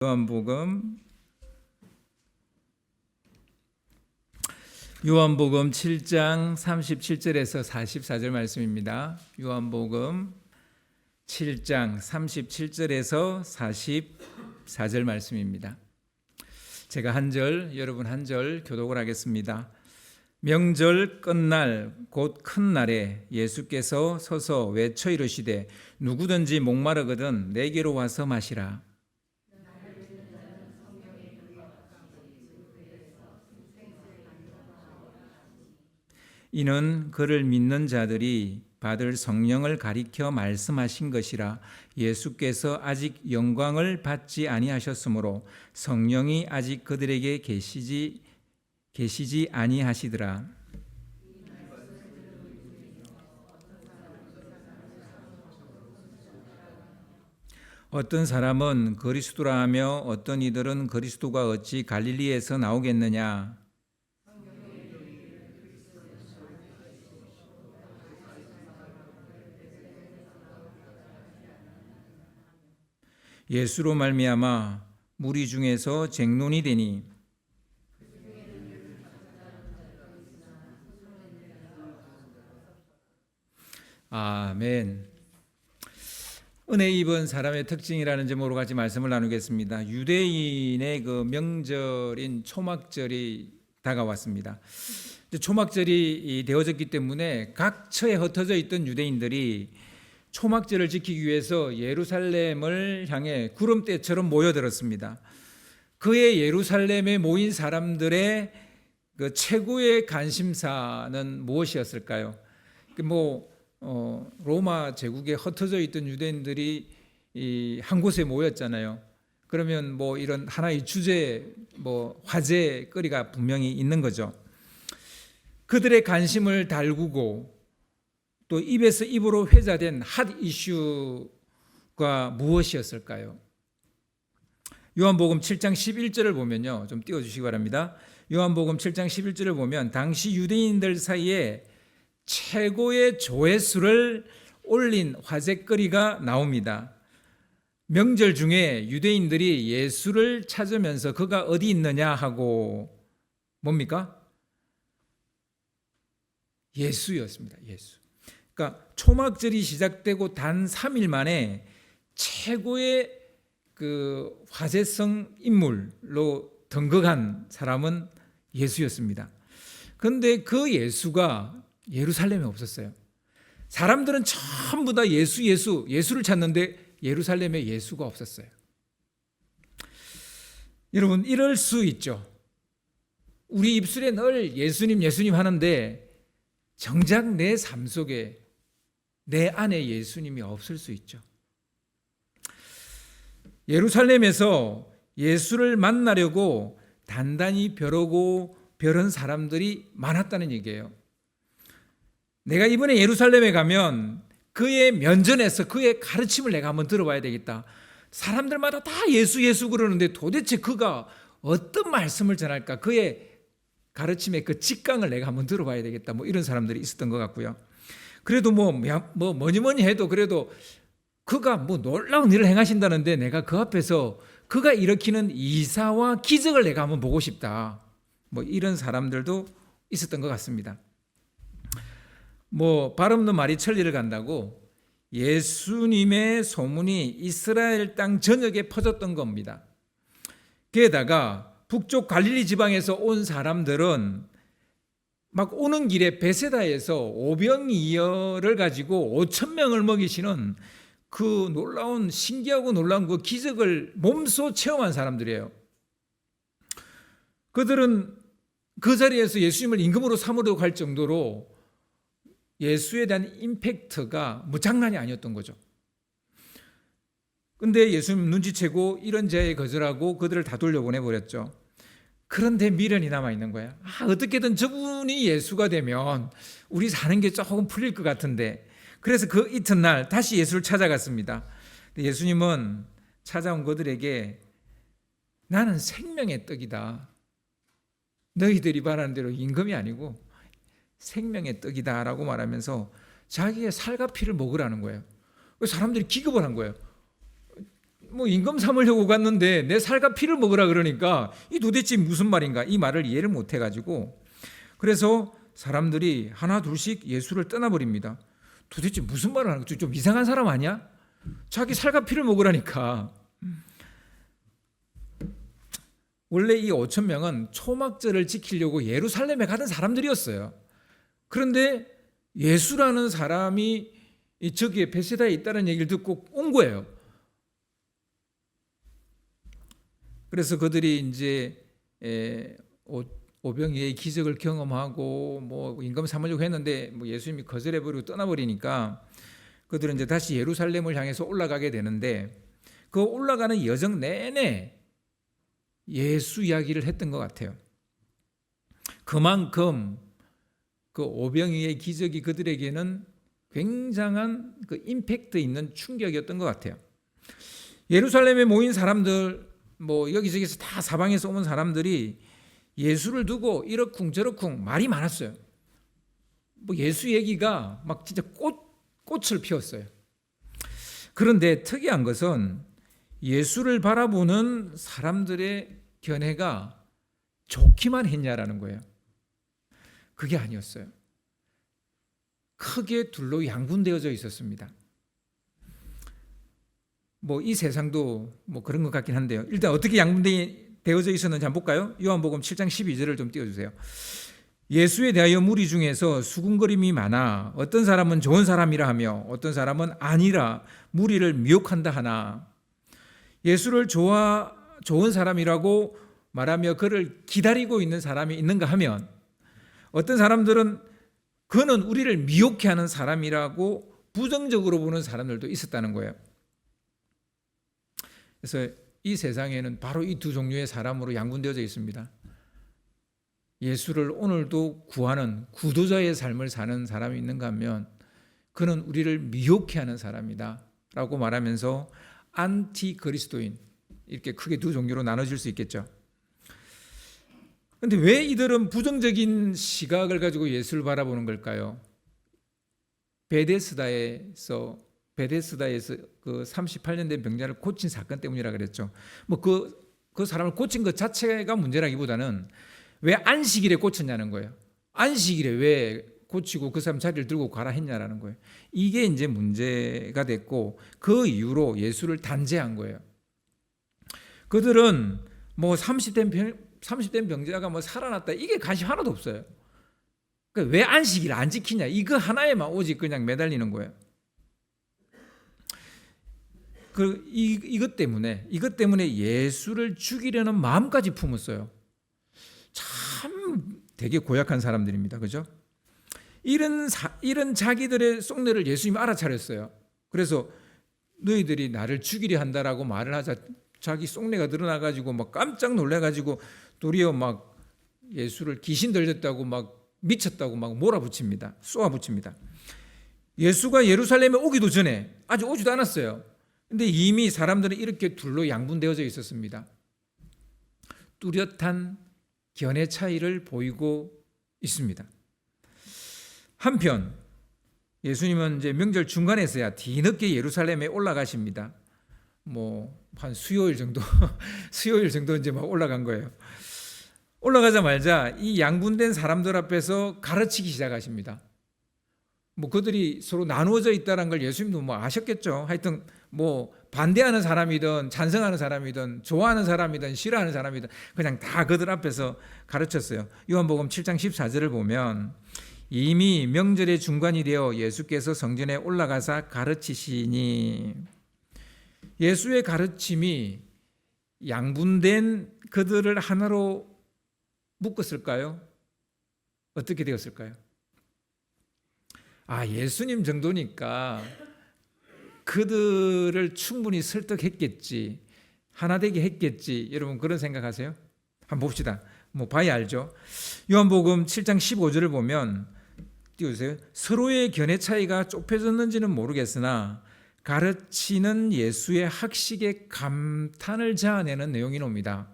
요한복음 7장 37절에서 44절 말씀입니다. 요한복음 7장 37절에서 44절 말씀입니다. 제가 한 절, 여러분 한 절 교독을 하겠습니다. 명절 끝날 곧 큰 날에 예수께서 서서 외쳐 이르시되 누구든지 목마르거든 내게로 와서 마시라. 이는 그를 믿는 자들이 받을 성령을 가리켜 말씀하신 것이라. 예수께서 아직 영광을 받지 아니하셨으므로 성령이 아직 그들에게 계시지 아니하시더라. 어떤 사람은 그리스도라 하며 어떤 이들은 그리스도가 어찌 갈릴리에서 나오겠느냐. 예수로 말미암아 무리 중에서 쟁론이 되니 아멘. 은혜 입은 사람의 특징이라는 점으로 같이 말씀을 나누겠습니다. 유대인의 그 명절인 초막절이 다가왔습니다. 초막절이 되어졌기 때문에 각처에 흩어져 있던 유대인들이 초막절을 지키기 위해서 예루살렘을 향해 구름대처럼 모여들었습니다. 그의 예루살렘에 모인 사람들의 그 최고의 관심사는 무엇이었을까요? 로마 제국에 흩어져 있던 유대인들이 한 곳에 모였잖아요. 그러면 이런 하나의 주제, 화제거리가 분명히 있는 거죠. 그들의 관심을 달구고 또 입에서 입으로 회자된 핫 이슈가 무엇이었을까요? 요한복음 7장 11절을 보면요. 좀 띄워주시기 바랍니다. 요한복음 7장 11절을 보면 당시 유대인들 사이에 최고의 조회수를 올린 화제거리가 나옵니다. 명절 중에 유대인들이 예수를 찾으면서 그가 어디 있느냐 하고 뭡니까? 예수였습니다. 예수. 그러니까 초막절이 시작되고 단 3일 만에 최고의 그 화제성 인물로 등극한 사람은 예수였습니다. 그런데 그 예수가 예루살렘에 없었어요. 사람들은 전부 다 예수를 찾는데 예루살렘에 예수가 없었어요. 여러분, 이럴 수 있죠. 우리 입술에 늘 예수님 하는데 정작 내 삶 속에 내 안에 예수님이 없을 수 있죠. 예루살렘에서 예수를 만나려고 단단히 벼르고 벼른 사람들이 많았다는 얘기예요. 내가 이번에 예루살렘에 가면 그의 면전에서 그의 가르침을 내가 한번 들어봐야 되겠다. 사람들마다 다 예수 그러는데 도대체 그가 어떤 말씀을 전할까? 그의 가르침의 그 직강을 내가 한번 들어봐야 되겠다. 이런 사람들이 있었던 것 같고요. 그래도 뭐니 해도 그래도 그가 놀라운 일을 행하신다는데 내가 그 앞에서 그가 일으키는 이사와 기적을 내가 한번 보고 싶다. 이런 사람들도 있었던 것 같습니다. 발 없는 말이 천리를 간다고 예수님의 소문이 이스라엘 땅 전역에 퍼졌던 겁니다. 게다가 북쪽 갈릴리 지방에서 온 사람들은 막 오는 길에 베세다에서 오병이어를 가지고 5,000명을 먹이시는 그 신기하고 놀라운 그 기적을 몸소 체험한 사람들이에요. 그들은 그 자리에서 예수님을 임금으로 삼으러 갈 정도로 예수에 대한 임팩트가 장난이 아니었던 거죠. 근데 예수님 눈치채고 이런 제에 거절하고 그들을 다 돌려보내버렸죠. 그런데 미련이 남아있는 거야. 어떻게든 저분이 예수가 되면 우리 사는 게 조금 풀릴 것 같은데. 그래서 그 이튿날 다시 예수를 찾아갔습니다. 예수님은 찾아온 그들에게 나는 생명의 떡이다. 너희들이 말하는 대로 임금이 아니고 생명의 떡이다 라고 말하면서 자기의 살과 피를 먹으라는 거예요. 사람들이 기겁을 한 거예요. 뭐 임금 삼으려고 갔는데 내 살과 피를 먹으라 그러니까 이 도대체 무슨 말인가, 이 말을 이해를 못 해가지고, 그래서 사람들이 하나 둘씩 예수를 떠나버립니다. 도대체 무슨 말을 하는 거지? 좀 이상한 사람 아니야? 자기 살과 피를 먹으라니까. 원래 이 5천 명은 초막절을 지키려고 예루살렘에 가던 사람들이었어요. 그런데 예수라는 사람이 저기에 베세다에 있다는 얘기를 듣고 온 거예요. 그래서 그들이 이제 오병이의 기적을 경험하고 뭐 임금 삼으려고 했는데 뭐 예수님이 거절해버리고 떠나버리니까 그들은 이제 다시 예루살렘을 향해서 올라가게 되는데, 그 올라가는 여정 내내 예수 이야기를 했던 것 같아요. 그만큼 그 오병이의 기적이 그들에게는 굉장한 그 임팩트 있는 충격이었던 것 같아요. 예루살렘에 모인 사람들, 뭐 여기저기서 다 사방에서 온 사람들이 예수를 두고 이러쿵 저러쿵 말이 많았어요. 뭐 예수 얘기가 막 진짜 꽃을 피웠어요. 그런데 특이한 것은 예수를 바라보는 사람들의 견해가 좋기만 했냐라는 거예요. 그게 아니었어요. 크게 둘로 양분되어져 있었습니다. 뭐 이 세상도 뭐 그런 것 같긴 한데요. 일단 어떻게 양분되어져 있었는지 한번 볼까요? 요한복음 7장 12절을 좀 띄워주세요. 예수에 대하여 무리 중에서 수군거림이 많아 어떤 사람은 좋은 사람이라 하며 어떤 사람은 아니라 무리를 미혹한다 하나, 예수를 좋은 사람이라고 말하며 그를 기다리고 있는 사람이 있는가 하면, 어떤 사람들은 그는 우리를 미혹해 하는 사람이라고 부정적으로 보는 사람들도 있었다는 거예요. 그래서 이 세상에는 바로 이 두 종류의 사람으로 양분되어져 있습니다. 예수를 오늘도 구하는 구도자의 삶을 사는 사람이 있는가 하면 그는 우리를 미혹해 하는 사람이다 라고 말하면서 안티 그리스도인, 이렇게 크게 두 종류로 나눠질 수 있겠죠. 그런데 왜 이들은 부정적인 시각을 가지고 예수를 바라보는 걸까요? 베데스다에서 그 38년 된 병자를 고친 사건 때문이라 그랬죠. 뭐 그 사람을 고친 것 자체가 문제라기보다는 왜 안식일에 고쳤냐는 거예요. 안식일에 왜 고치고 그 사람 자리를 들고 가라 했냐라는 거예요. 이게 이제 문제가 됐고, 그 이후로 예수를 단죄한 거예요. 그들은 뭐 30된 병자가 뭐 살아났다, 이게 관심 하나도 없어요. 그러니까 왜 안식일 안 지키냐, 이거 하나에만 오직 그냥 매달리는 거예요. 이것 때문에 예수를 죽이려는 마음까지 품었어요. 참 되게 고약한 사람들입니다. 그죠? 이런 자기들의 속내를 예수님이 알아차렸어요. 그래서 너희들이 나를 죽이려 한다라고 말을 하자 자기 속내가 드러나가지고 막 깜짝 놀래가지고 도리어 막 예수를 귀신 들렸다고 막 미쳤다고 막 몰아붙입니다. 쏘아붙입니다. 예수가 예루살렘에 오기도 전에, 아직 오지도 않았어요. 근데 이미 사람들은 이렇게 둘로 양분되어져 있었습니다. 뚜렷한 견해 차이를 보이고 있습니다. 한편 예수님은 이제 명절 중간에서야 뒤늦게 예루살렘에 올라가십니다. 뭐 한 수요일 정도 이제 막 올라간 거예요. 올라가자마자 이 양분된 사람들 앞에서 가르치기 시작하십니다. 뭐 그들이 서로 나누어져 있다는 걸 예수님도 뭐 아셨겠죠. 하여튼 뭐 반대하는 사람이든 찬성하는 사람이든 좋아하는 사람이든 싫어하는 사람이든 그냥 다 그들 앞에서 가르쳤어요. 요한복음 7장 14절을 보면 이미 명절의 중간이 되어 예수께서 성전에 올라가사 가르치시니, 예수의 가르침이 양분된 그들을 하나로 묶었을까요? 어떻게 되었을까요? 예수님 정도니까 그들을 충분히 설득했겠지, 하나 되게 했겠지. 여러분 그런 생각하세요? 한번 봅시다. 뭐 봐야 알죠. 요한복음 7장 15절을 보면 띄워주세요. 서로의 견해 차이가 좁혀졌는지는 모르겠으나 가르치는 예수의 학식에 감탄을 자아내는 내용이 나옵니다.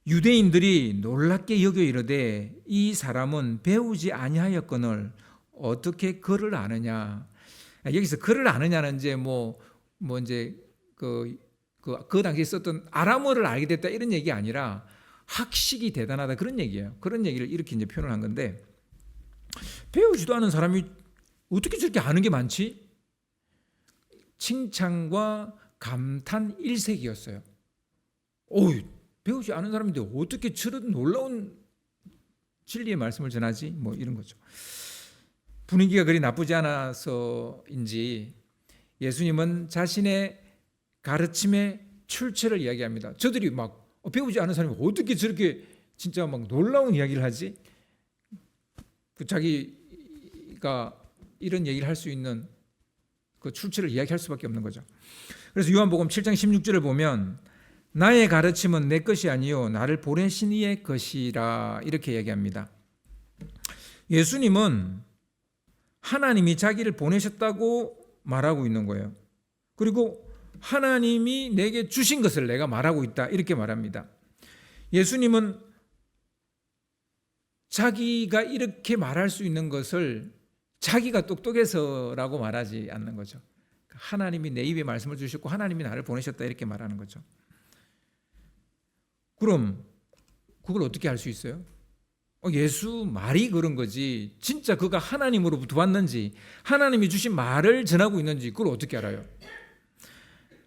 유대인들이 놀랍게 여겨 이르되 이 사람은 배우지 아니하였거늘 어떻게 그를 아느냐. 여기서 그를 아느냐는 이제 뭐 이제 그 그 당시에 썼던 아람어를 알게 됐다 이런 얘기 아니라 학식이 대단하다 그런 얘기예요. 그런 얘기를 이렇게 이제 표현을 한 건데, 배우지도 않은 사람이 어떻게 저렇게 아는 게 많지? 칭찬과 감탄 일색이었어요. 배우지 않은 사람인데 어떻게 저런 놀라운 진리의 말씀을 전하지? 뭐 이런 거죠. 분위기가 그리 나쁘지 않아서인지 예수님은 자신의 가르침의 출처를 이야기합니다. 저들이 막 배우지 않은 사람이 어떻게 저렇게 진짜 막 놀라운 이야기를 하지? 자기가 이런 얘기를 할 수 있는 그 출처를 이야기할 수밖에 없는 거죠. 그래서 요한복음 7장 16절을 보면 나의 가르침은 내 것이 아니요 나를 보내신 이의 것이라 이렇게 얘기합니다. 예수님은 하나님이 자기를 보내셨다고 말하고 있는 거예요. 그리고 하나님이 내게 주신 것을 내가 말하고 있다 이렇게 말합니다. 예수님은 자기가 이렇게 말할 수 있는 것을 자기가 똑똑해서라고 말하지 않는 거죠. 하나님이 내 입에 말씀을 주셨고 하나님이 나를 보내셨다 이렇게 말하는 거죠. 그럼 그걸 어떻게 알 수 있어요? 예수 말이 그런 거지 진짜 그가 하나님으로부터 왔는지 하나님이 주신 말을 전하고 있는지 그걸 어떻게 알아요?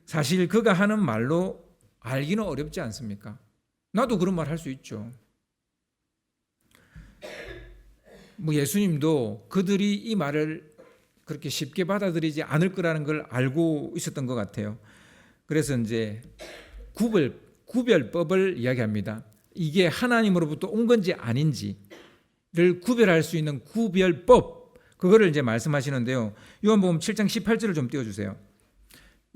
사실 그가 하는 말로 알기는 어렵지 않습니까? 나도 그런 말 할 수 있죠. 예수님도 그들이 이 말을 그렇게 쉽게 받아들이지 않을 거라는 걸 알고 있었던 것 같아요. 그래서 이제 구별법을 이야기합니다. 이게 하나님으로부터 온 건지 아닌지를 구별할 수 있는 구별법, 그거를 이제 말씀하시는데요. 요한복음 7장 18절을 좀 띄워주세요.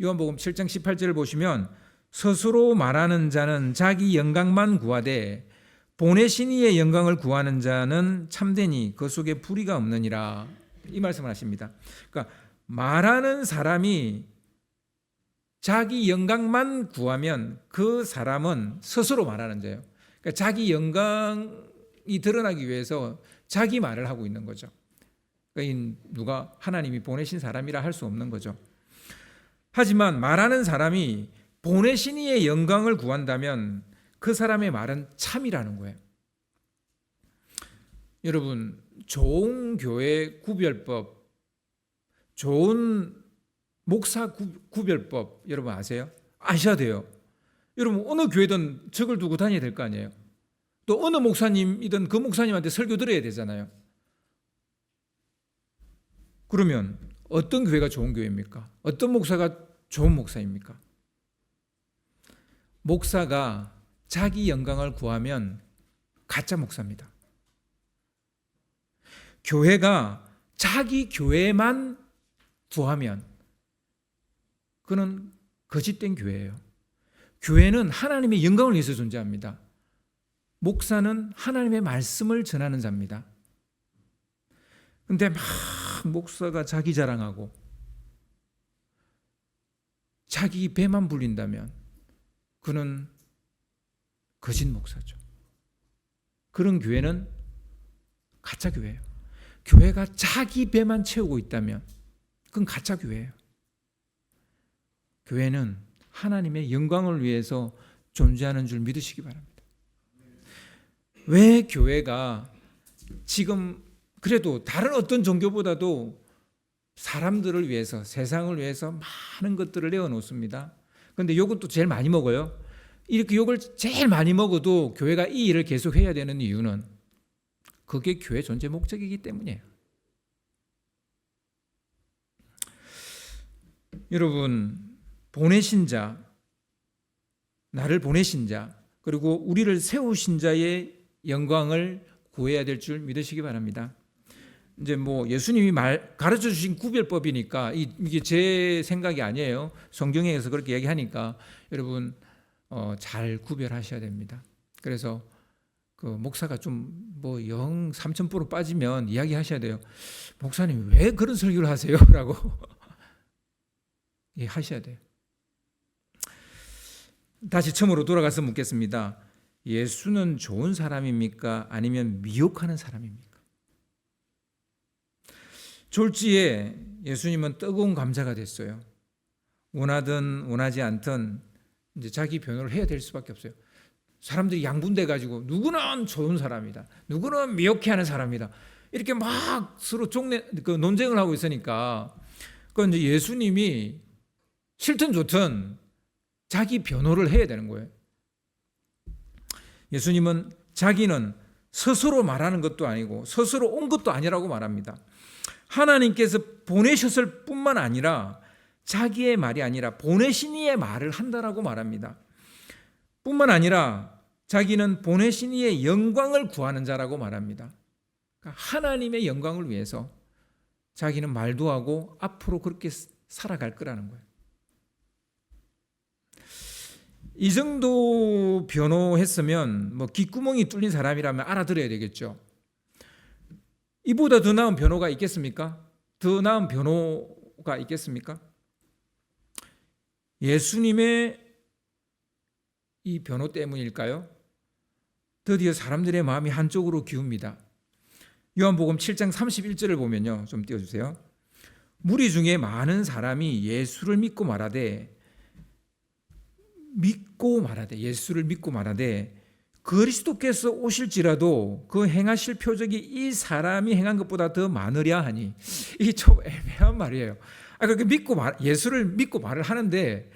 요한복음 7장 18절을 보시면 스스로 말하는 자는 자기 영광만 구하되 보내신 이의 영광을 구하는 자는 참되니 그 속에 불의가 없느니라 이 말씀을 하십니다. 그러니까 말하는 사람이 자기 영광만 구하면 그 사람은 스스로 말하는 자예요. 그러니까 자기 영광이 드러나기 위해서 자기 말을 하고 있는 거죠. 그러니까 누가 하나님이 보내신 사람이라 할 수 없는 거죠. 하지만 말하는 사람이 보내신 이의 영광을 구한다면 그 사람의 말은 참이라는 거예요. 여러분, 좋은 교회 구별법, 좋은 목사 구별법 여러분 아세요? 아셔야 돼요. 여러분 어느 교회든 적을 두고 다녀야 될 거 아니에요. 또 어느 목사님이든 그 목사님한테 설교 들어야 되잖아요. 그러면 어떤 교회가 좋은 교회입니까? 어떤 목사가 좋은 목사입니까? 목사가 자기 영광을 구하면 가짜 목사입니다. 교회가 자기 교회만 구하면 그는 거짓된 교회예요. 교회는 하나님의 영광을 위해서 존재합니다. 목사는 하나님의 말씀을 전하는 자입니다. 그런데 막 목사가 자기 자랑하고 자기 배만 불린다면 그는 거짓 목사죠. 그런 교회는 가짜 교회예요. 교회가 자기 배만 채우고 있다면 그건 가짜 교회예요. 교회는 하나님의 영광을 위해서 존재하는 줄 믿으시기 바랍니다. 왜 교회가 지금 그래도 다른 어떤 종교보다도 사람들을 위해서, 세상을 위해서 많은 것들을 내어놓습니다. 그런데 욕은 또 제일 많이 먹어요. 이렇게 욕을 제일 많이 먹어도 교회가 이 일을 계속 해야 되는 이유는 그게 교회 존재 목적이기 때문이에요. 여러분, 보내신 자, 나를 보내신 자, 그리고 우리를 세우신 자의 영광을 구해야 될 줄 믿으시기 바랍니다. 이제 예수님이 가르쳐 주신 구별법이니까 이게 제 생각이 아니에요. 성경에서 그렇게 얘기하니까 여러분 잘 구별하셔야 됩니다. 그래서 그 목사가 좀 영 3000% 빠지면 이야기하셔야 돼요. 목사님 왜 그런 설교를 하세요? 라고 하셔야 돼요. 다시 처음으로 돌아가서 묻겠습니다. 예수는 좋은 사람입니까? 아니면 미혹하는 사람입니까? 졸지에 예수님은 뜨거운 감자가 됐어요. 원하든 원하지 않든 이제 자기 변호를 해야 될 수밖에 없어요. 사람들이 양분돼 가지고 누구는 좋은 사람이다, 누구는 미혹해하는 사람이다, 이렇게 막 서로 논쟁을 하고 있으니까 그 이제 예수님이 싫든 좋든 자기 변호를 해야 되는 거예요. 예수님은 자기는 스스로 말하는 것도 아니고 스스로 온 것도 아니라고 말합니다. 하나님께서 보내셨을 뿐만 아니라 자기의 말이 아니라 보내신 이의 말을 한다라고 말합니다. 뿐만 아니라 자기는 보내신 이의 영광을 구하는 자라고 말합니다. 그러니까 하나님의 영광을 위해서 자기는 말도 하고 앞으로 그렇게 살아갈 거라는 거예요. 이 정도 변호했으면 뭐 귓구멍이 뚫린 사람이라면 알아들어야 되겠죠. 이보다 더 나은 변호가 있겠습니까? 더 나은 변호가 있겠습니까? 예수님의 이 변호 때문일까요? 드디어 사람들의 마음이 한쪽으로 기웁니다. 요한복음 7장 31절을 보면요, 좀 띄워주세요. 무리 중에 많은 사람이 예수를 믿고 말하되 그리스도께서 오실지라도 그 행하실 표적이 이 사람이 행한 것보다 더 많으랴 하니, 이게 좀 애매한 말이에요. 그렇게 예수를 믿고 말을 하는데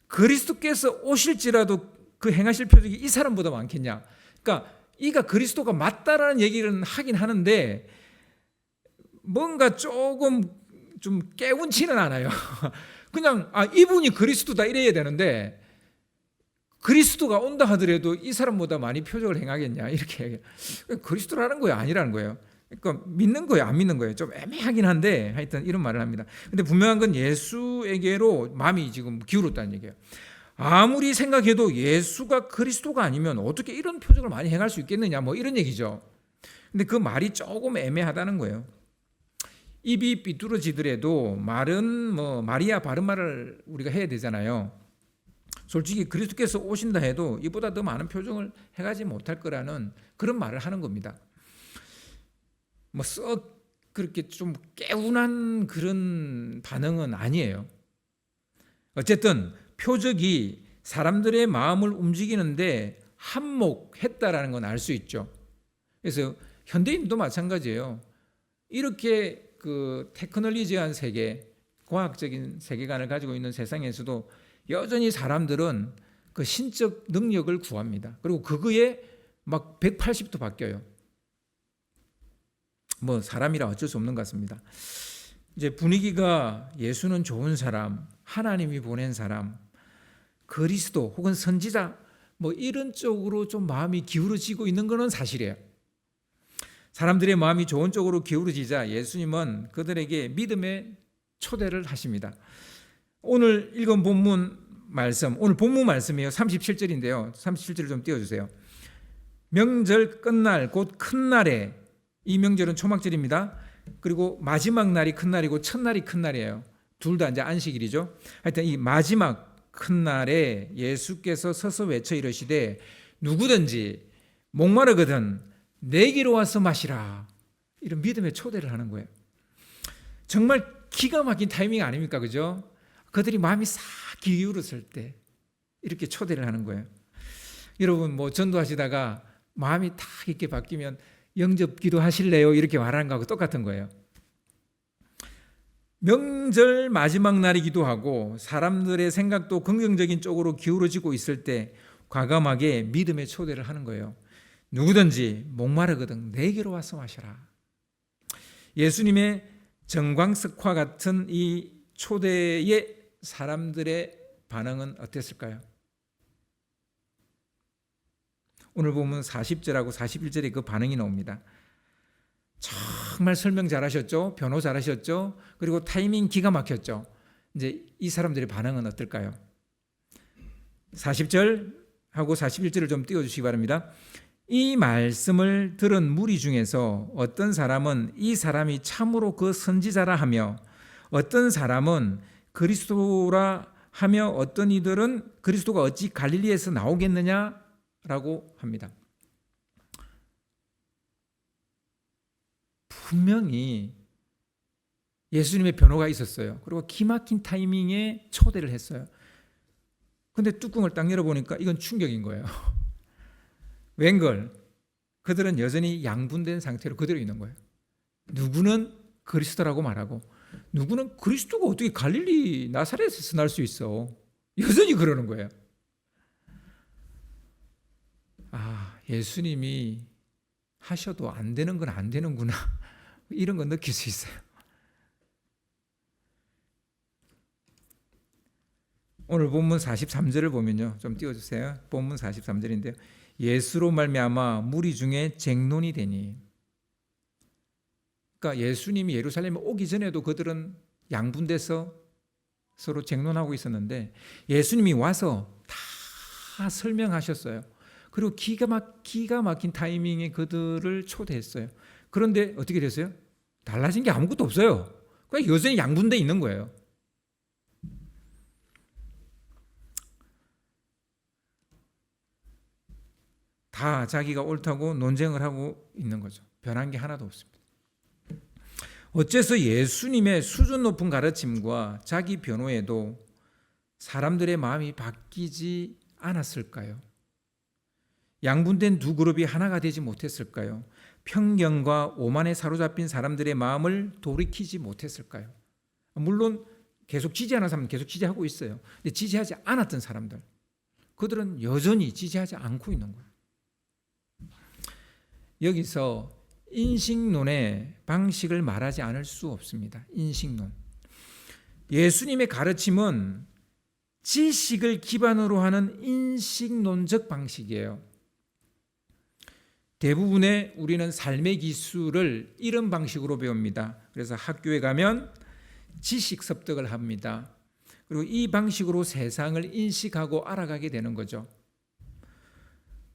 그리스도께서 오실지라도 그 행하실 표적이 이 사람보다 많겠냐? 그러니까 이가 그리스도가 맞다라는 얘기를 하긴 하는데 뭔가 조금 좀 깨운치는 않아요. 그냥 이분이 그리스도다 이래야 되는데 그리스도가 온다 하더라도 이 사람보다 많이 표적을 행하겠냐 이렇게 얘기해요. 그리스도라는 거예요, 아니라는 거예요? 그러니까 믿는 거예요, 안 믿는 거예요? 좀 애매하긴 한데 하여튼 이런 말을 합니다. 근데 분명한 건 예수에게로 마음이 지금 기울었다는 얘기예요. 아무리 생각해도 예수가 그리스도가 아니면 어떻게 이런 표적을 많이 행할 수 있겠느냐, 뭐 이런 얘기죠. 근데 그 말이 조금 애매하다는 거예요. 입이 삐뚤어지더라도 말은 뭐 말이야 바른 말을 우리가 해야 되잖아요. 솔직히 그리스도께서 오신다 해도 이보다 더 많은 표정을 해가지 못할 거라는 그런 말을 하는 겁니다. 뭐 썩 그렇게 좀 개운한 그런 반응은 아니에요. 어쨌든 표적이 사람들의 마음을 움직이는데 한몫했다라는 건 알 수 있죠. 그래서 현대인도 마찬가지예요. 이렇게 그 테크놀리지한 세계, 과학적인 세계관을 가지고 있는 세상에서도 여전히 사람들은 그 신적 능력을 구합니다. 그리고 그거에 막 180도 바뀌어요. 뭐 사람이라 어쩔 수 없는 것 같습니다. 이제 분위기가 예수는 좋은 사람, 하나님이 보낸 사람, 그리스도 혹은 선지자 뭐 이런 쪽으로 좀 마음이 기울어지고 있는 것은 사실이에요. 사람들의 마음이 좋은 쪽으로 기울어지자 예수님은 그들에게 믿음의 초대를 하십니다. 오늘 읽은 본문 말씀, 오늘 본문 말씀이에요. 37절인데요. 37절을 좀 띄워주세요. 명절 끝날 곧 큰 날에, 이 명절은 초막절입니다. 그리고 마지막 날이 큰 날이고 첫날이 큰 날이에요. 둘 다 이제 안식일이죠. 하여튼 이 마지막 큰 날에 예수께서 서서 외쳐 이르시되 누구든지 목마르거든 내게로 와서 마시라. 이런 믿음의 초대를 하는 거예요. 정말 기가 막힌 타이밍 아닙니까? 그죠? 그들이 마음이 싹 기울었을 때 이렇게 초대를 하는 거예요. 여러분 뭐 전도하시다가 마음이 딱 이렇게 바뀌면 영접 기도하실래요? 이렇게 말하는 거하고 똑같은 거예요. 명절 마지막 날이기도 하고 사람들의 생각도 긍정적인 쪽으로 기울어지고 있을 때 과감하게 믿음의 초대를 하는 거예요. 누구든지 목마르거든 내게로 와서 마셔라. 예수님의 정광석화 같은 이 초대에 사람들의 반응은 어땠을까요? 오늘 보면 40절하고 41절에 그 반응이 나옵니다. 정말 설명 잘하셨죠? 변호 잘하셨죠? 그리고 타이밍 기가 막혔죠? 이제 이 사람들의 반응은 어떨까요? 40절하고 41절을 좀 띄워주시기 바랍니다. 이 말씀을 들은 무리 중에서 어떤 사람은 이 사람이 참으로 그 선지자라 하며 어떤 사람은 그리스도라 하며 어떤 이들은 그리스도가 어찌 갈릴리에서 나오겠느냐라고 합니다. 분명히 예수님의 변호가 있었어요. 그리고 기막힌 타이밍에 초대를 했어요. 근데 뚜껑을 딱 열어보니까 이건 충격인 거예요. 웬걸? 그들은 여전히 양분된 상태로 그대로 있는 거예요. 누구는 그리스도라고 말하고 누구는 그리스도가 어떻게 갈릴리 나사렛에서 날 수 있어? 여전히 그러는 거예요. 아, 예수님이 하셔도 안 되는 건 안 되는구나. 이런 거 느낄 수 있어요. 오늘 본문 43절을 보면요. 좀 띄워주세요. 본문 43절인데요. 예수로 말미암아 무리 중에 쟁론이 되니. 그러니까 예수님이 예루살렘에 오기 전에도 그들은 양분돼서 서로 쟁론하고 있었는데 예수님이 와서 다 설명하셨어요. 그리고 기가 막힌 타이밍에 그들을 초대했어요. 그런데 어떻게 됐어요? 달라진 게 아무것도 없어요. 그냥 여전히 양분돼 있는 거예요. 다 자기가 옳다고 논쟁을 하고 있는 거죠. 변한 게 하나도 없습니다. 어째서 예수님의 수준 높은 가르침과 자기 변호에도 사람들의 마음이 바뀌지 않았을까요? 양분된 두 그룹이 하나가 되지 못했을까요? 편견과 오만에 사로잡힌 사람들의 마음을 돌이키지 못했을까요? 물론 계속 지지하는 사람은 계속 지지하고 있어요. 근데 지지하지 않았던 사람들, 그들은 여전히 지지하지 않고 있는 거예요. 여기서 인식론의 방식을 말하지 않을 수 없습니다. 인식론. 예수님의 가르침은 지식을 기반으로 하는 인식론적 방식이에요. 대부분의 우리는 삶의 기술을 이런 방식으로 배웁니다. 그래서 학교에 가면 지식 습득을 합니다. 그리고 이 방식으로 세상을 인식하고 알아가게 되는 거죠.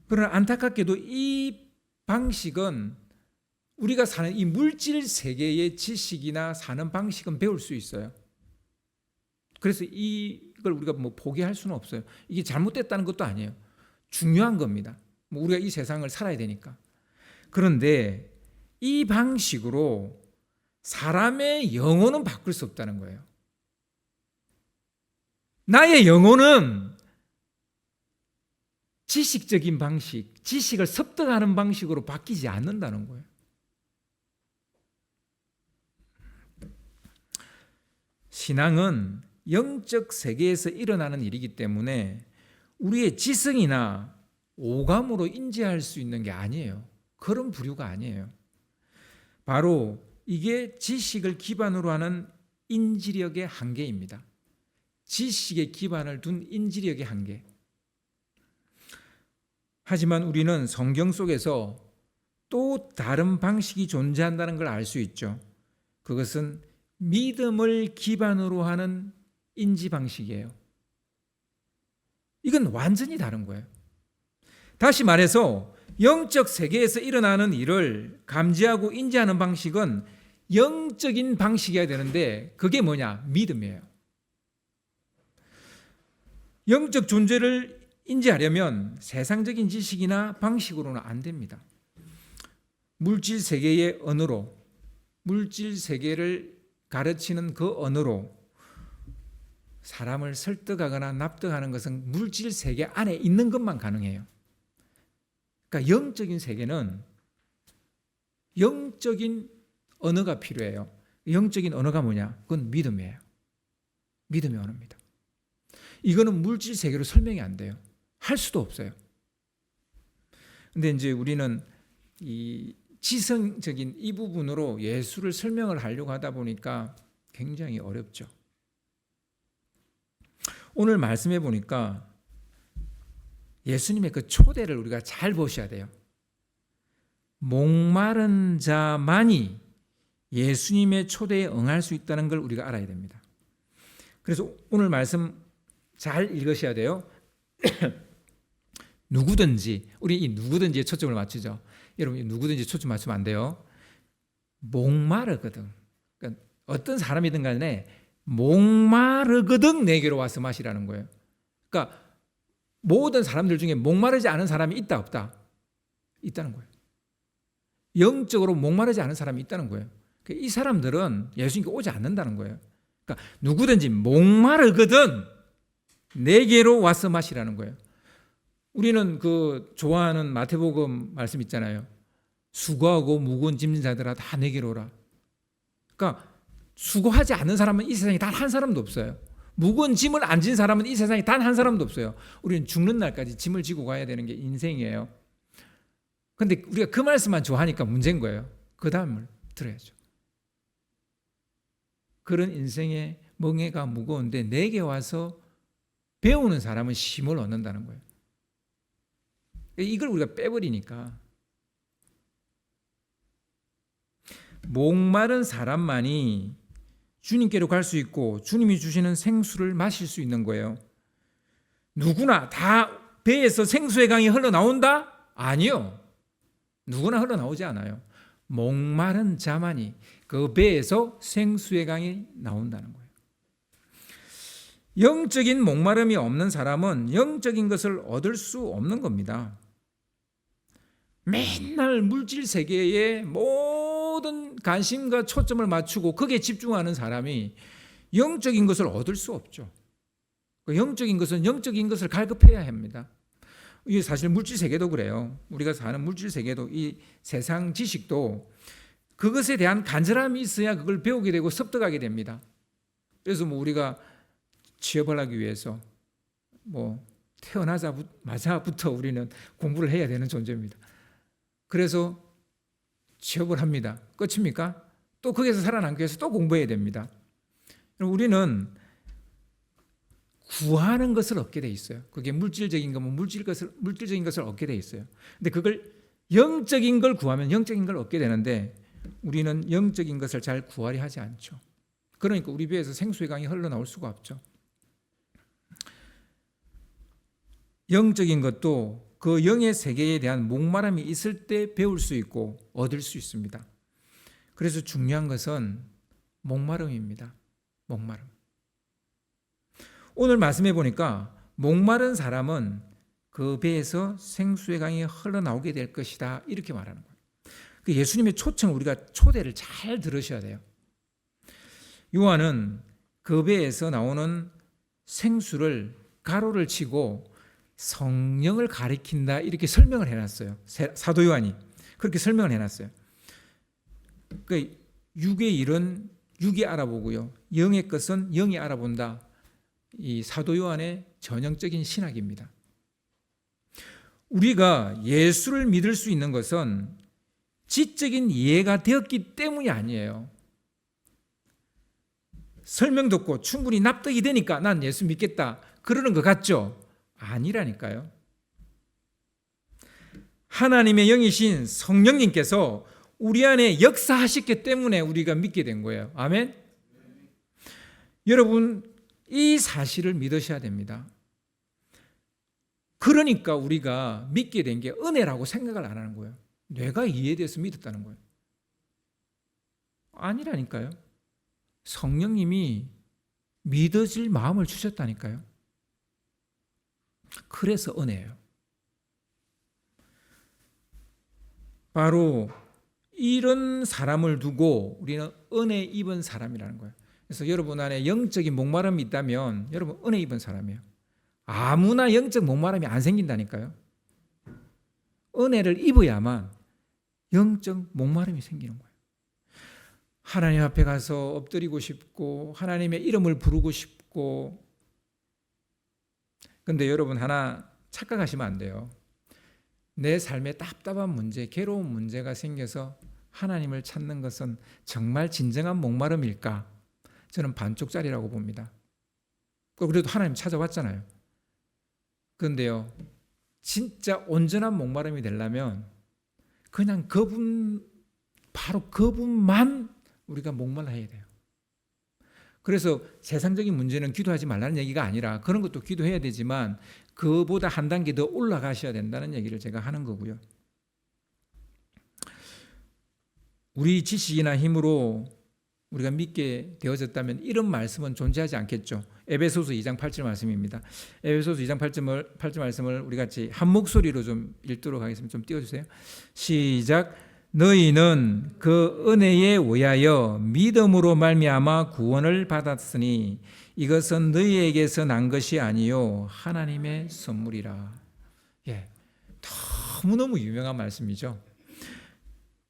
그러나 안타깝게도 이 방식은 우리가 사는 이 물질 세계의 지식이나 사는 방식은 배울 수 있어요. 그래서 이걸 우리가 뭐 포기할 수는 없어요. 이게 잘못됐다는 것도 아니에요. 중요한 겁니다. 우리가 이 세상을 살아야 되니까. 그런데 이 방식으로 사람의 영혼은 바꿀 수 없다는 거예요. 나의 영혼은 지식적인 방식, 지식을 습득하는 방식으로 바뀌지 않는다는 거예요. 신앙은 영적 세계에서 일어나는 일이기 때문에 우리의 지성이나 오감으로 인지할 수 있는 게 아니에요. 그런 부류가 아니에요. 바로 이게 지식을 기반으로 하는 인지력의 한계입니다. 지식에 기반을 둔 인지력의 한계. 하지만 우리는 성경 속에서 또 다른 방식이 존재한다는 걸 알 수 있죠. 그것은 믿음을 기반으로 하는 인지 방식이에요. 이건 완전히 다른 거예요. 다시 말해서 영적 세계에서 일어나는 일을 감지하고 인지하는 방식은 영적인 방식이어야 되는데 그게 뭐냐? 믿음이에요. 영적 존재를 인지하려면 세상적인 지식이나 방식으로는 안 됩니다. 물질 세계의 언어로, 물질 세계를 가르치는 그 언어로 사람을 설득하거나 납득하는 것은 물질 세계 안에 있는 것만 가능해요. 그러니까 영적인 세계는 영적인 언어가 필요해요. 영적인 언어가 뭐냐? 그건 믿음이에요. 믿음의 언어입니다. 이거는 물질 세계로 설명이 안 돼요. 할 수도 없어요. 근데 이제 우리는 이 지성적인 이 부분으로 예수를 설명을 하려고 하다 보니까 굉장히 어렵죠. 오늘 말씀해 보니까 예수님의 그 초대를 우리가 잘 보셔야 돼요. 목마른 자만이 예수님의 초대에 응할 수 있다는 걸 우리가 알아야 됩니다. 그래서 오늘 말씀 잘 읽으셔야 돼요. 누구든지, 우리 이 누구든지에 초점을 맞추죠. 여러분, 누구든지 초점 맞추면 안 돼요. 목마르거든. 그러니까 어떤 사람이든 간에 목마르거든 내게로 와서 마시라는 거예요. 그러니까 모든 사람들 중에 목마르지 않은 사람이 있다 없다? 있다는 거예요. 영적으로 목마르지 않은 사람이 있다는 거예요. 이 사람들은 예수님께 오지 않는다는 거예요. 그러니까 누구든지 목마르거든 내게로 와서 마시라는 거예요. 우리는 그 좋아하는 마태복음 말씀 있잖아요. 수고하고 무거운 짐진 자들아 다 내게로 오라. 그러니까 수고하지 않는 사람은 이 세상에 단 한 사람도 없어요. 무거운 짐을 안 진 사람은 이 세상에 단 한 사람도 없어요. 우리는 죽는 날까지 짐을 지고 가야 되는 게 인생이에요. 그런데 우리가 그 말씀만 좋아하니까 문제인 거예요. 그 다음을 들어야죠. 그런 인생의 멍에가 무거운데 내게 와서 배우는 사람은 쉼을 얻는다는 거예요. 이걸 우리가 빼버리니까 목마른 사람만이 주님께로 갈 수 있고 주님이 주시는 생수를 마실 수 있는 거예요. 누구나 다 배에서 생수의 강이 흘러나온다? 아니요. 누구나 흘러나오지 않아요. 목마른 자만이 그 배에서 생수의 강이 나온다는 거예요. 영적인 목마름이 없는 사람은 영적인 것을 얻을 수 없는 겁니다. 맨날 물질 세계에 모든 관심과 초점을 맞추고 거기에 집중하는 사람이 영적인 것을 얻을 수 없죠. 영적인 것은 영적인 것을 갈급해야 합니다. 이게 사실 물질 세계도 그래요. 우리가 사는 물질 세계도 이 세상 지식도 그것에 대한 간절함이 있어야 그걸 배우게 되고 습득하게 됩니다. 그래서 우리가 취업을 하기 위해서 태어나자마자부터 우리는 공부를 해야 되는 존재입니다. 그래서 취업을 합니다. 끝입니까? 또 거기서 살아남기 위해서 또 공부해야 됩니다. 우리는 구하는 것을 얻게 돼 있어요. 그게 물질적인 거면 물질적인 것을 얻게 돼 있어요. 근데 그걸 영적인 걸 구하면 영적인 걸 얻게 되는데 우리는 영적인 것을 잘 구하려 하지 않죠. 그러니까 우리 배에서 생수의 강이 흘러나올 수가 없죠. 영적인 것도 그 영의 세계에 대한 목마름이 있을 때 배울 수 있고 얻을 수 있습니다. 그래서 중요한 것은 목마름입니다. 목마름. 오늘 말씀해 보니까 목마른 사람은 그 배에서 생수의 강이 흘러나오게 될 것이다 이렇게 말하는 거예요. 예수님의 초청 우리가 초대를 잘 들으셔야 돼요. 요한은 그 배에서 나오는 생수를 가로를 치고 성령을 가리킨다 이렇게 설명을 해놨어요. 사도 요한이 그렇게 설명을 해놨어요. 그러니까 육의 일은 육이 알아보고요, 영의 것은 영이 알아본다. 이 사도 요한의 전형적인 신학입니다. 우리가 예수를 믿을 수 있는 것은 지적인 이해가 되었기 때문이 아니에요. 설명 듣고 충분히 납득이 되니까 난 예수 믿겠다 그러는 것 같죠? 아니라니까요. 하나님의 영이신 성령님께서 우리 안에 역사하셨기 때문에 우리가 믿게 된 거예요. 아멘? 여러분 이 사실을 믿으셔야 됩니다. 그러니까 우리가 믿게 된 게 은혜라고 생각을 안 하는 거예요. 내가 이해돼서 믿었다는 거예요. 아니라니까요. 성령님이 믿어질 마음을 주셨다니까요. 그래서 은혜예요. 바로 이런 사람을 두고 우리는 은혜 입은 사람이라는 거예요. 그래서 여러분 안에 영적인 목마름이 있다면 여러분 은혜 입은 사람이에요. 아무나 영적 목마름이 안 생긴다니까요. 은혜를 입어야만 영적 목마름이 생기는 거예요. 하나님 앞에 가서 엎드리고 싶고 하나님의 이름을 부르고 싶고. 근데 여러분 하나 착각하시면 안 돼요. 내 삶에 답답한 문제, 괴로운 문제가 생겨서 하나님을 찾는 것은 정말 진정한 목마름일까? 저는 반쪽짜리라고 봅니다. 그래도 하나님 찾아왔잖아요. 그런데요, 진짜 온전한 목마름이 되려면 그냥 바로 그분만 우리가 목말라 해야 돼요. 그래서 세상적인 문제는 기도하지 말라는 얘기가 아니라 그런 것도 기도해야 되지만 그보다 한 단계 더 올라가셔야 된다는 얘기를 제가 하는 거고요. 우리 지식이나 힘으로 우리가 믿게 되어졌다면 이런 말씀은 존재하지 않겠죠. 에베소서 2장 8절 말씀입니다. 에베소서 2장 8절 말씀을 우리 같이 한 목소리로 좀 읽도록 하겠습니다. 좀 띄워주세요. 시작. 너희는 그 은혜에 의하여 믿음으로 말미암아 구원을 받았으니 이것은 너희에게서 난 것이 아니요 하나님의 선물이라. 예, 너무너무 유명한 말씀이죠.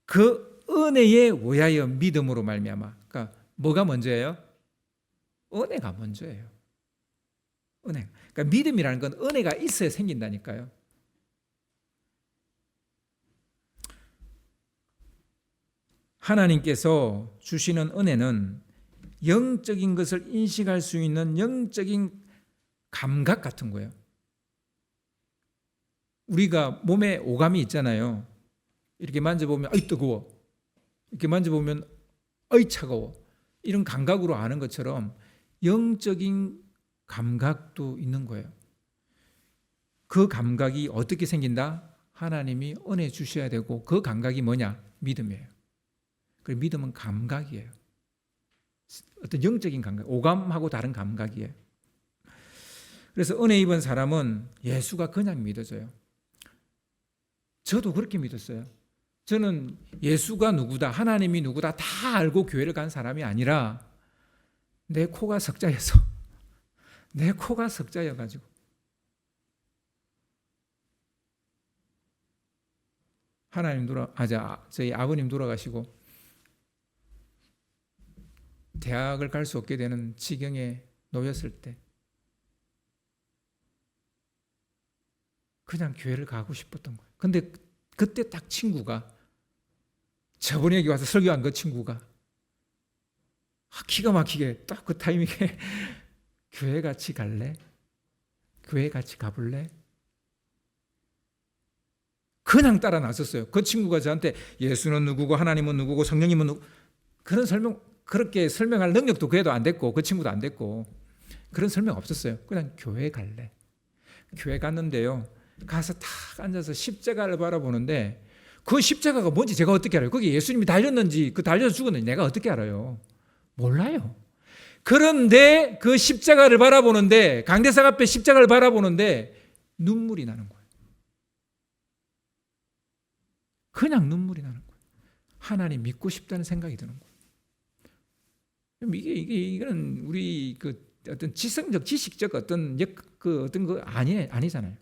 그 은혜에 의하여 믿음으로 말미암아. 그러니까 뭐가 먼저예요? 은혜가 먼저예요. 은혜. 그러니까 믿음이라는 건 은혜가 있어야 생긴다니까요. 하나님께서 주시는 은혜는 영적인 것을 인식할 수 있는 영적인 감각 같은 거예요. 우리가 몸에 오감이 있잖아요. 이렇게 만져보면 아이 뜨거워, 이렇게 만져보면 아이 차가워, 이런 감각으로 아는 것처럼 영적인 감각도 있는 거예요. 그 감각이 어떻게 생긴다? 하나님이 은혜 주셔야 되고, 그 감각이 뭐냐? 믿음이에요. 그 믿음은 감각이에요. 어떤 영적인 감각, 오감하고 다른 감각이에요. 그래서 은혜 입은 사람은 예수가 그냥 믿어져요. 저도 그렇게 믿었어요. 저는 예수가 누구다, 하나님이 누구다 다 알고 교회를 간 사람이 아니라 내 코가 석자여서, 내 코가 석자여가지고 저희 아버님 돌아가시고 대학을 갈 수 없게 되는 지경에 놓였을 때 그냥 교회를 가고 싶었던 거예요. 근데 그때 딱 친구가, 저번에 여기 와서 설교한 그 친구가 기가 막히게 딱 그 타이밍에 교회 같이 갈래? 교회 같이 가볼래? 그냥 따라 나섰어요. 그 친구가 저한테 예수는 누구고 하나님은 누구고 성령님은 누구, 그렇게 설명할 능력도 그애도 안 됐고 그 친구도 안 됐고 그런 설명 없었어요. 그냥 교회 갈래. 교회 갔는데요, 가서 탁 앉아서 십자가를 바라보는데 그 십자가가 뭔지 제가 어떻게 알아요? 거기 예수님이 달렸는지 그 달려서 죽었는지 내가 어떻게 알아요? 몰라요. 그런데 그 십자가를 바라보는데, 강대상 앞에 십자가를 바라보는데 눈물이 나는 거예요. 그냥 눈물이 나는 거예요. 하나님 믿고 싶다는 생각이 드는 거예요. 이거는 우리 그 어떤 지성적, 지식적 어떤 어떤 거 아니잖아요.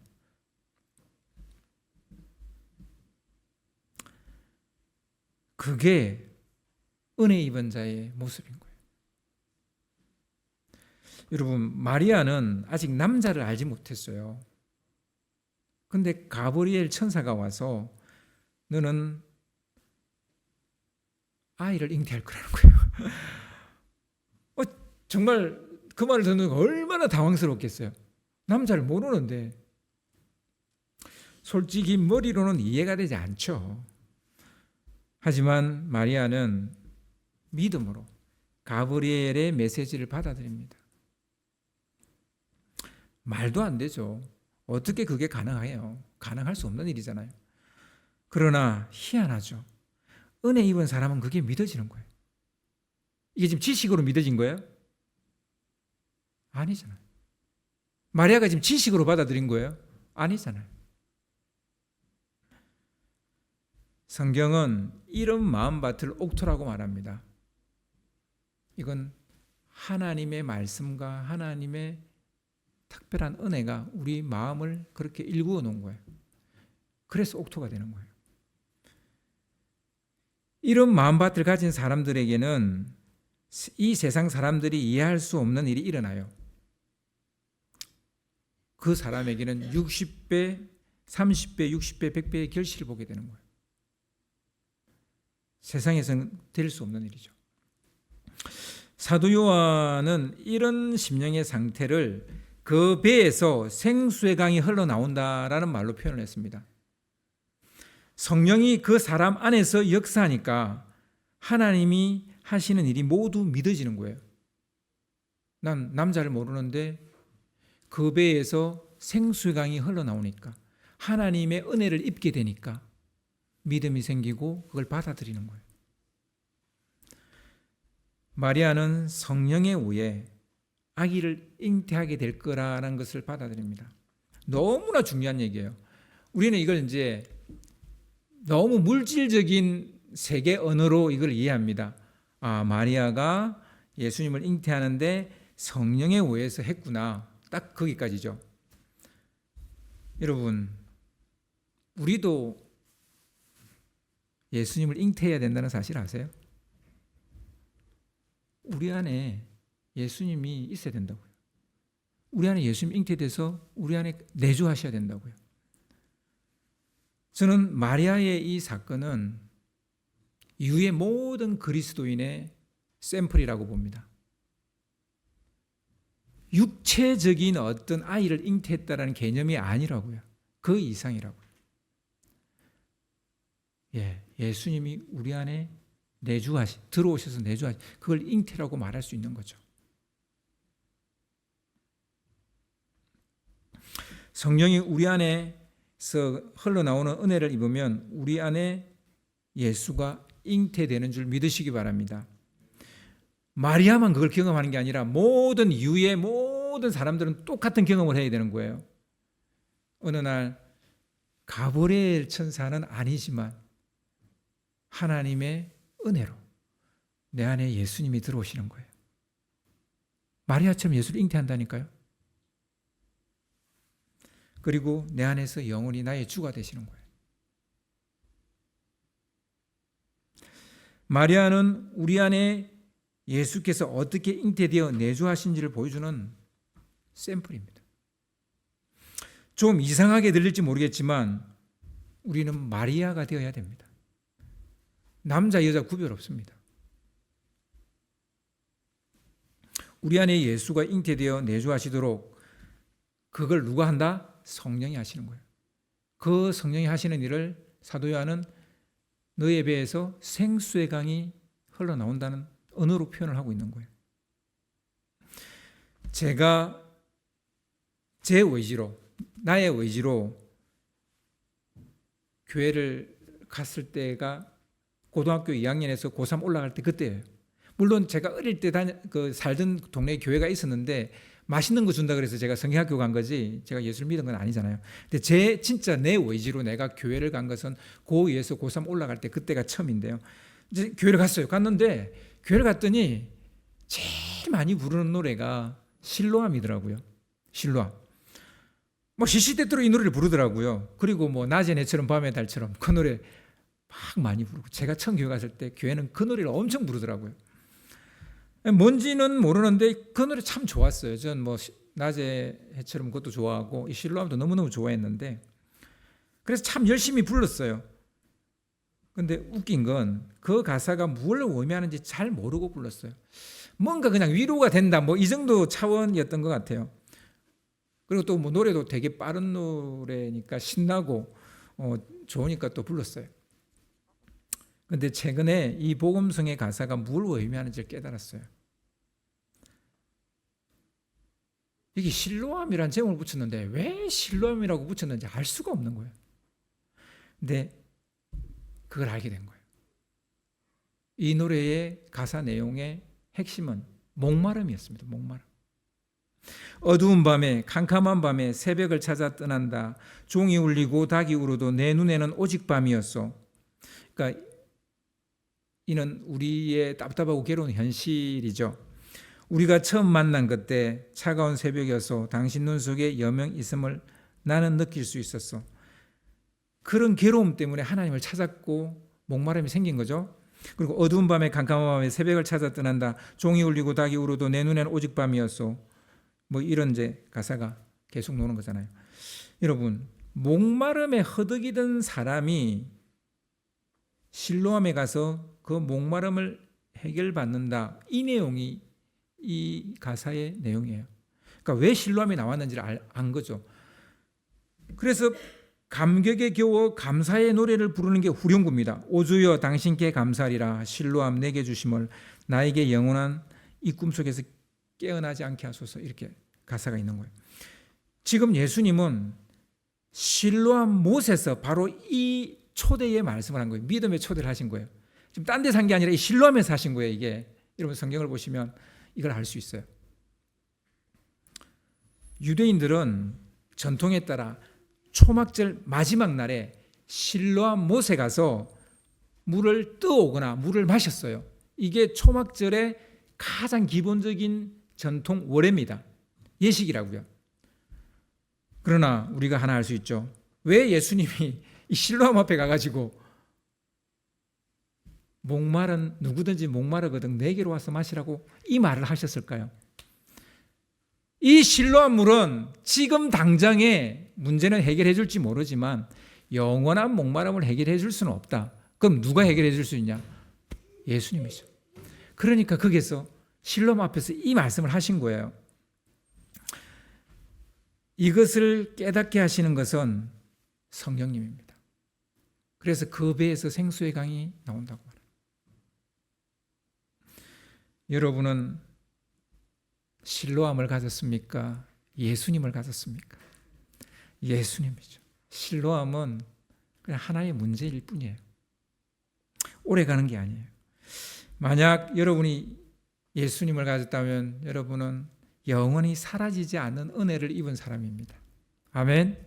그게 은혜 입은 자의 모습인 거예요. 여러분, 마리아는 아직 남자를 알지 못했어요. 근데 가브리엘 천사가 와서 너는 아이를 잉태할 거라는 거예요. 정말 그 말을 듣는 거 얼마나 당황스럽겠어요. 남자를 모르는데. 솔직히 머리로는 이해가 되지 않죠. 하지만 마리아는 믿음으로 가브리엘의 메시지를 받아들입니다. 말도 안 되죠. 어떻게 그게 가능해요? 가능할 수 없는 일이잖아요. 그러나 희한하죠. 은혜 입은 사람은 그게 믿어지는 거예요. 이게 지금 지식으로 믿어진 거예요? 아니잖아요. 마리아가 지금 지식으로 받아들인 거예요? 아니잖아요. 성경은 이런 마음밭을 옥토라고 말합니다. 이건 하나님의 말씀과 하나님의 특별한 은혜가 우리 마음을 그렇게 일구어 놓은 거예요. 그래서 옥토가 되는 거예요. 이런 마음밭을 가진 사람들에게는 이 세상 사람들이 이해할 수 없는 일이 일어나요. 그 사람에게는 60배, 30배, 60배, 100배의 결실을 보게 되는 거예요. 세상에서는 될 수 없는 일이죠. 사도 요한은 이런 심령의 상태를 그 배에서 생수의 강이 흘러나온다라는 말로 표현을 했습니다. 성령이 그 사람 안에서 역사하니까 하나님이 하시는 일이 모두 믿어지는 거예요. 난 남자를 모르는데 그 배에서 생수의 강이 흘러나오니까, 하나님의 은혜를 입게 되니까 믿음이 생기고 그걸 받아들이는 거예요. 마리아는 성령에 의해 아기를 잉태하게 될 거라는 것을 받아들입니다. 너무나 중요한 얘기예요. 우리는 이걸 이제 너무 물질적인 세계 언어로 이걸 이해합니다. 아, 마리아가 예수님을 잉태하는데 성령에 의해서 했구나. 딱 거기까지죠. 여러분, 우리도 예수님을 잉태해야 된다는 사실 아세요? 우리 안에 예수님이 있어야 된다고요. 우리 안에 예수님 잉태돼서 우리 안에 내주하셔야 된다고요. 저는 마리아의 이 사건은 이후의 모든 그리스도인의 샘플이라고 봅니다. 육체적인 어떤 아이를 잉태했다라는 개념이 아니라고요. 그 이상이라고요. 예수님이 우리 안에 들어오셔서 내주하시, 그걸 잉태라고 말할 수 있는 거죠. 성령이 우리 안에서 흘러나오는 은혜를 입으면 우리 안에 예수가 잉태되는 줄 믿으시기 바랍니다. 마리아만 그걸 경험하는 게 아니라 모든 이후의 모든 사람들은 똑같은 경험을 해야 되는 거예요. 어느 날 가브리엘 천사는 아니지만 하나님의 은혜로 내 안에 예수님이 들어오시는 거예요. 마리아처럼 예수를 잉태한다니까요. 그리고 내 안에서 영원히 나의 주가 되시는 거예요. 마리아는 우리 안에 예수께서 어떻게 잉태되어 내주하신지를 보여주는 샘플입니다. 좀 이상하게 들릴지 모르겠지만 우리는 마리아가 되어야 됩니다. 남자 여자 구별 없습니다. 우리 안에 예수가 잉태되어 내주하시도록 그걸 누가 한다? 성령이 하시는 거예요. 그 성령이 하시는 일을 사도 요한은 너의 배에서 생수의 강이 흘러나온다는 언어로 표현을 하고 있는 거예요. 제가 제 의지로, 나의 의지로 교회를 갔을 때가 고등학교 2학년에서 고3 올라갈 때 그때예요. 물론 제가 어릴 때 살던 동네에 교회가 있었는데 맛있는 거 준다 그래서 제가 성경학교 간 거지 제가 예수를 믿은 건 아니잖아요. 근데 진짜 내 의지로 내가 교회를 간 것은 고2에서 고3 올라갈 때 그때가 처음인데요. 이제 교회를 갔어요. 갔는데 교회를 갔더니 제일 많이 부르는 노래가 실로암이더라고요. 실로암. 뭐 시시때때로 이 노래를 부르더라고요. 그리고 뭐 낮의 내처럼 밤의 달처럼 그 노래 막 많이 부르고 제가 처음 교회 갔을 때 교회는 그 노래를 엄청 부르더라고요. 뭔지는 모르는데 그 노래 참 좋았어요. 전 뭐 낮의 해처럼 그것도 좋아하고 이 실로암도 너무너무 좋아했는데 그래서 참 열심히 불렀어요. 근데 웃긴 건 그 가사가 뭘 의미하는지 잘 모르고 불렀어요. 뭔가 그냥 위로가 된다 뭐 이 정도 차원이었던 것 같아요. 그리고 또 뭐 노래도 되게 빠른 노래니까 신나고 좋으니까 또 불렀어요. 근데 최근에 이 복음성의 가사가 뭘 의미하는지를 깨달았어요. 이게 실로암이라는 제목을 붙였는데 왜 실로암이라고 붙였는지 알 수가 없는 거예요. 근데 그걸 알게 된 거예요. 이 노래의 가사 내용의 핵심은 목마름이었습니다. 목마름. 어두운 밤에 캄캄한 밤에 새벽을 찾아 떠난다. 종이 울리고 닭이 울어도 내 눈에는 오직 밤이었어. 그러니까 이는 우리의 답답하고 괴로운 현실이죠. 우리가 처음 만난 그때 차가운 새벽이어서 당신 눈 속에 여명 있음을 나는 느낄 수 있었어. 그런 괴로움 때문에 하나님을 찾았고 목마름이 생긴 거죠. 그리고 어두운 밤에 캄캄한 밤에 새벽을 찾아 떠난다. 종이 울리고 닭이 울어도 내 눈에는 오직 밤이었어. 뭐 이런 이제 가사가 계속 나오는 거잖아요. 여러분, 목마름에 허덕이던 사람이 실로암에 가서 그 목마름을 해결받는다. 이 내용이 이 가사의 내용이에요. 그러니까 왜 실로암이 나왔는지를 안 거죠. 그래서 감격에 겨워 감사의 노래를 부르는 게 후렴구입니다. 오 주여 당신께 감사하리라. 실로암 내게 주심을 나에게 영원한 이 꿈속에서 깨어나지 않게 하소서. 이렇게 가사가 있는 거예요. 지금 예수님은 실로암 못에서 바로 이 초대의 말씀을 한 거예요. 믿음의 초대를 하신 거예요. 지금 딴 데서 한 게 아니라 이 실로암에서 하신 거예요. 이게 여러분 성경을 보시면 이걸 알 수 있어요. 유대인들은 전통에 따라 초막절 마지막 날에 실로암 못에 가서 물을 떠오거나 물을 마셨어요. 이게 초막절의 가장 기본적인 전통 원래입니다. 예식이라고요. 그러나 우리가 하나 알 수 있죠. 왜 예수님이 이 실로암 앞에 가가지고 목마른 누구든지 목마르거든 내게로 와서 마시라고 이 말을 하셨을까요? 이 실로암 물은 지금 당장의 문제는 해결해 줄지 모르지만 영원한 목마름을 해결해 줄 수는 없다. 그럼 누가 해결해 줄 수 있냐? 예수님이죠. 그러니까 거기서 실로암 앞에서 이 말씀을 하신 거예요. 이것을 깨닫게 하시는 것은 성령님입니다. 그래서 그 배에서 생수의 강이 나온다고 말해요. 여러분은 실로암을 가졌습니까? 예수님을 가졌습니까? 예수님이죠. 실로암은 그냥 하나의 문제일 뿐이에요. 오래 가는 게 아니에요. 만약 여러분이 예수님을 가졌다면 여러분은 영원히 사라지지 않는 은혜를 입은 사람입니다. 아멘.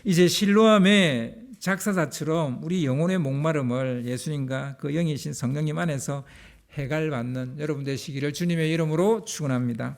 이제 실로암의 작사자처럼 우리 영혼의 목마름을 예수님과 그 영이신 성령님 안에서 해갈받는 여러분 되시기를 주님의 이름으로 축원합니다.